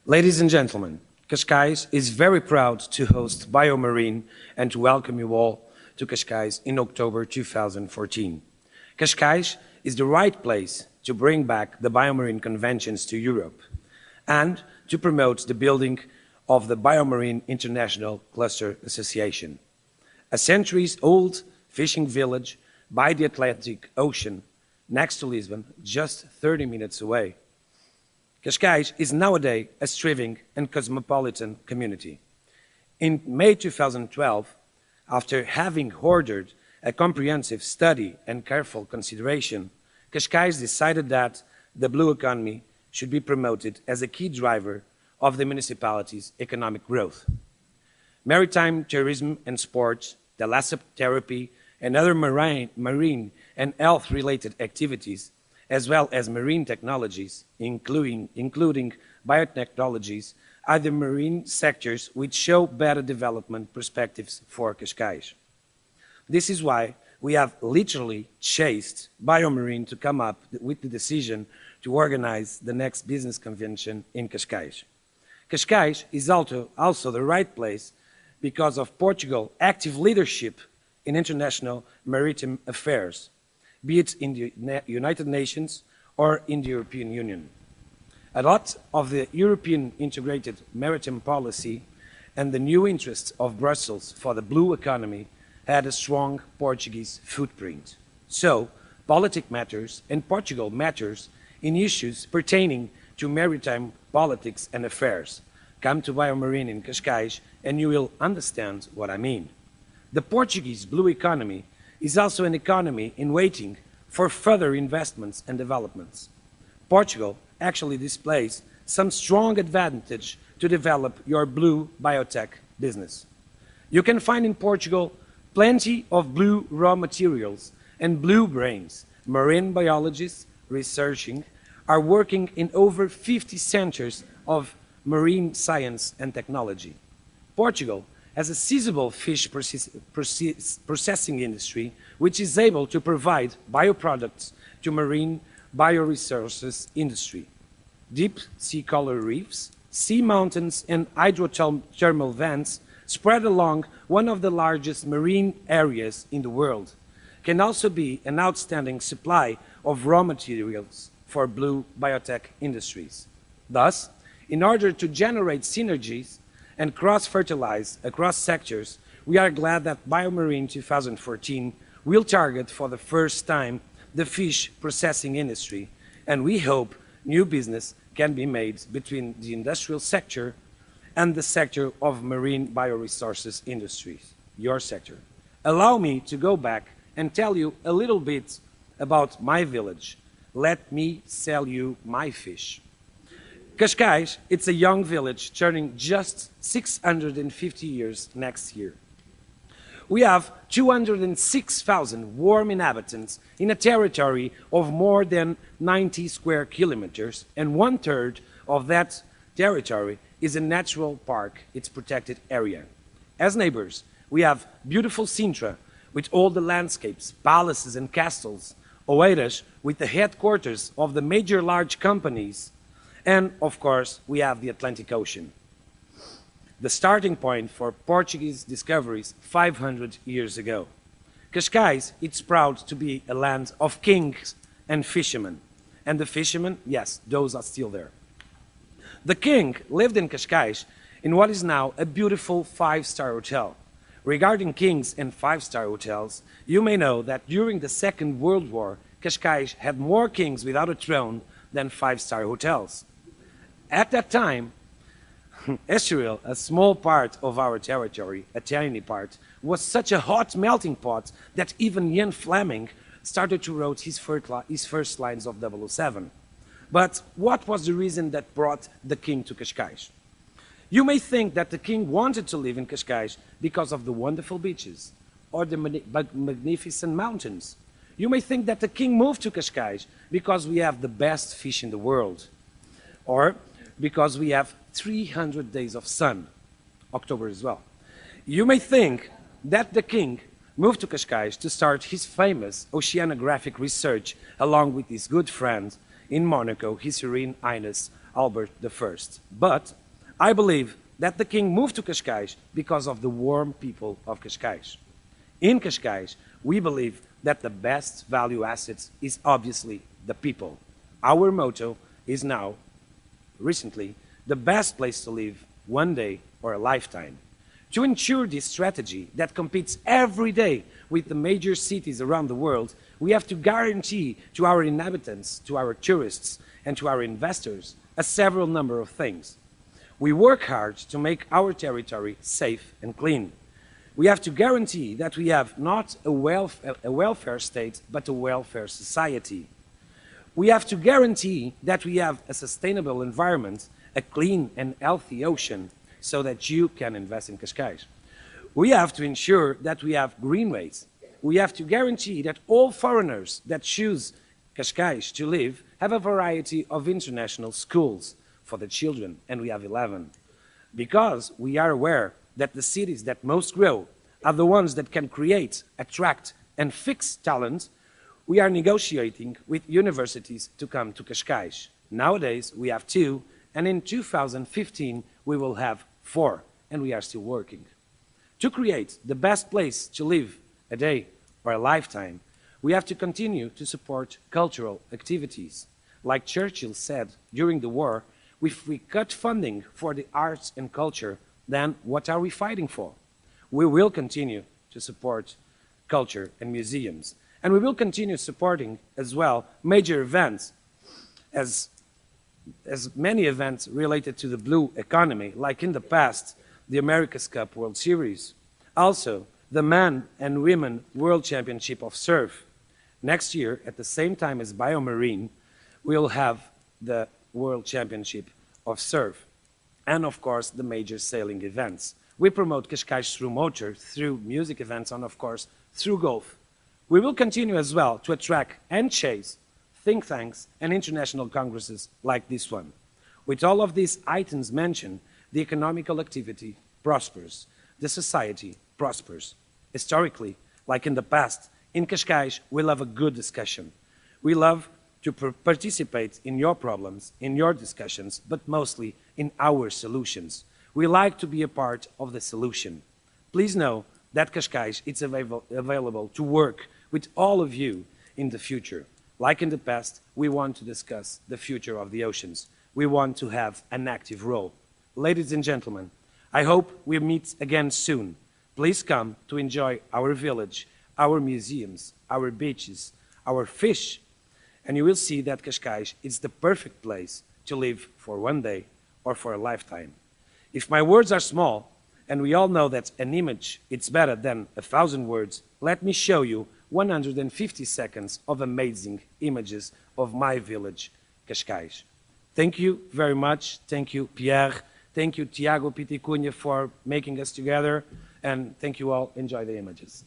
Ladies and gentlemen, Cascais is very proud to host BioMarine and to welcome you all to Cascais in October 2014. Cascais is the right place to bring back the BioMarine conventions to Europe and to promote the building of the BioMarine International Cluster Association, a centuries-old fishing village by the Atlantic Ocean next to Lisbon, just 30 minutes away. Cascais is nowadays a thriving and cosmopolitan community. In May 2012, after having ordered a comprehensive study and careful consideration, Cascais decided that the blue economy should be promoted as a key driver of the municipality's economic growth. Maritime tourism and sports, thalassotherapy, and other marine and health-related activities, as well as marine technologies, including biotechnologies, are the marine sectors which show better development perspectives for Cascais. This is why we have literally chased BioMarine to come up with the decision to organize the next business convention in Cascais. Cascais is also the right place because of Portugal's active leadership in international maritime affairs, be it in the United Nations or in the European Union. A lot of the European integrated maritime policy and the new interests of Brussels for the blue economy had a strong Portuguese footprint. So, politics matters and Portugal matters in issues pertaining to maritime politics and affairs. Come to BioMarine in Cascais and you will understand what I mean. The Portuguese blue economy is also an economy in waiting for further investments and developments. Portugal actually displays some strong advantage to develop your blue biotech business. You can find in Portugal plenty of blue raw materials and blue brains. Marine biologists researching are working in over 50 centers of marine science and technology. Portugal has a sizable fish processing industry which is able to provide bioproducts to marine bioresources industry. Deep sea coral reefs, sea mountains and hydrothermal vents spread along one of the largest marine areas in the world can also be an outstanding supply of raw materials for blue biotech industries. Thus, in order to generate synergies and cross-fertilize across sectors, we are glad that BioMarine 2014 will target for the first time the fish processing industry, and we hope new business can be made between the industrial sector and the sector of marine bioresources industries, your sector. Allow me to go back and tell you a little bit about my village. Let me sell you my fish. Cascais, it's a young village turning just 650 years next year. We have 206,000 warm inhabitants in a territory of more than 90 square kilometers, and 1/3 of that territory is a natural park, its protected area. As neighbors, we have beautiful Sintra with all the landscapes, palaces and castles, Oeiras with the headquarters of the major large companies, and of course we have the Atlantic Ocean, the starting point for Portuguese discoveries 500 years ago. Cascais, it's proud to be a land of kings and fishermen. And the fishermen, yes, those are still there. The king lived in Cascais in what is now a beautiful 5-star hotel. Regarding kings and 5-star hotels, you may know that during the Second World War, Cascais had more kings without a throne than 5-star hotels. At that time, Estoril, a small part of our territory, a tiny part, was such a hot melting pot that even Jan Fleming started to write his first lines of 007. But what was the reason that brought the king to Cascais? You may think that the king wanted to live in Cascais because of the wonderful beaches or the magnificent mountains. You may think that the king moved to Cascais because we have the best fish in the world, or because we have 300 days of sun, October as well. You may think that the king moved to Cascais to start his famous oceanographic research along with his good friend in Monaco, His Serene Highness Albert I. But I believe that the king moved to Cascais because of the warm people of Cascais. In Cascais, we believe that the best value asset is obviously the people. Our motto is now, recently, the best place to live one day or a lifetime. To ensure this strategy that competes every day with the major cities around the world, we have to guarantee to our inhabitants, to our tourists, and to our investors a several number of things. We work hard to make our territory safe and clean. We have to guarantee that we have not a welfare state, but a welfare society. We have to guarantee that we have a sustainable environment, a clean and healthy ocean, so that you can invest in Cascais. We have to ensure that we have greenways. We have to guarantee that all foreigners that choose Cascais to live have a variety of international schools for the children, and we have 11. Because we are aware that the cities that most grow are the ones that can create, attract, and fix talent, we are negotiating with universities to come to Cascais. Nowadays, we have 2, and in 2015, we will have 4, and we are still working. To create the best place to live a day or a lifetime, we have to continue to support cultural activities. Like Churchill said during the war, if we cut funding for the arts and culture, then what are we fighting for? We will continue to support culture and museums. And we will continue supporting as well major events, as many events related to the blue economy, like in the past, the America's Cup World Series. Also, the Men and Women World Championship of Surf. Next year, at the same time as BioMarine, we'll have the World Championship of Surf. And of course, the major sailing events. We promote Cascais through motor, through music events, and of course, through golf. We will continue as well to attract and chase think tanks and international congresses like this one. With all of these items mentioned, the economical activity prospers, the society prospers. Historically, like in the past, in Cascais, we love a good discussion. We love to participate in your problems, in your discussions, but mostly in our solutions. We like to be a part of the solution. Please know that Cascais is available to work with all of you in the future. Like in the past, we want to discuss the future of the oceans. We want to have an active role. Ladies and gentlemen, I hope we meet again soon. Please come to enjoy our village, our museums, our beaches, our fish, and you will see that Cascais is the perfect place to live for one day or for a lifetime. If my words are small, and we all know that an image is better than 1,000 words, let me show you 150 seconds of amazing images of my village, Cascais. Thank you very much. Thank you, Pierre. Thank you, Tiago Piticunha, for making us together. And thank you all. Enjoy the images.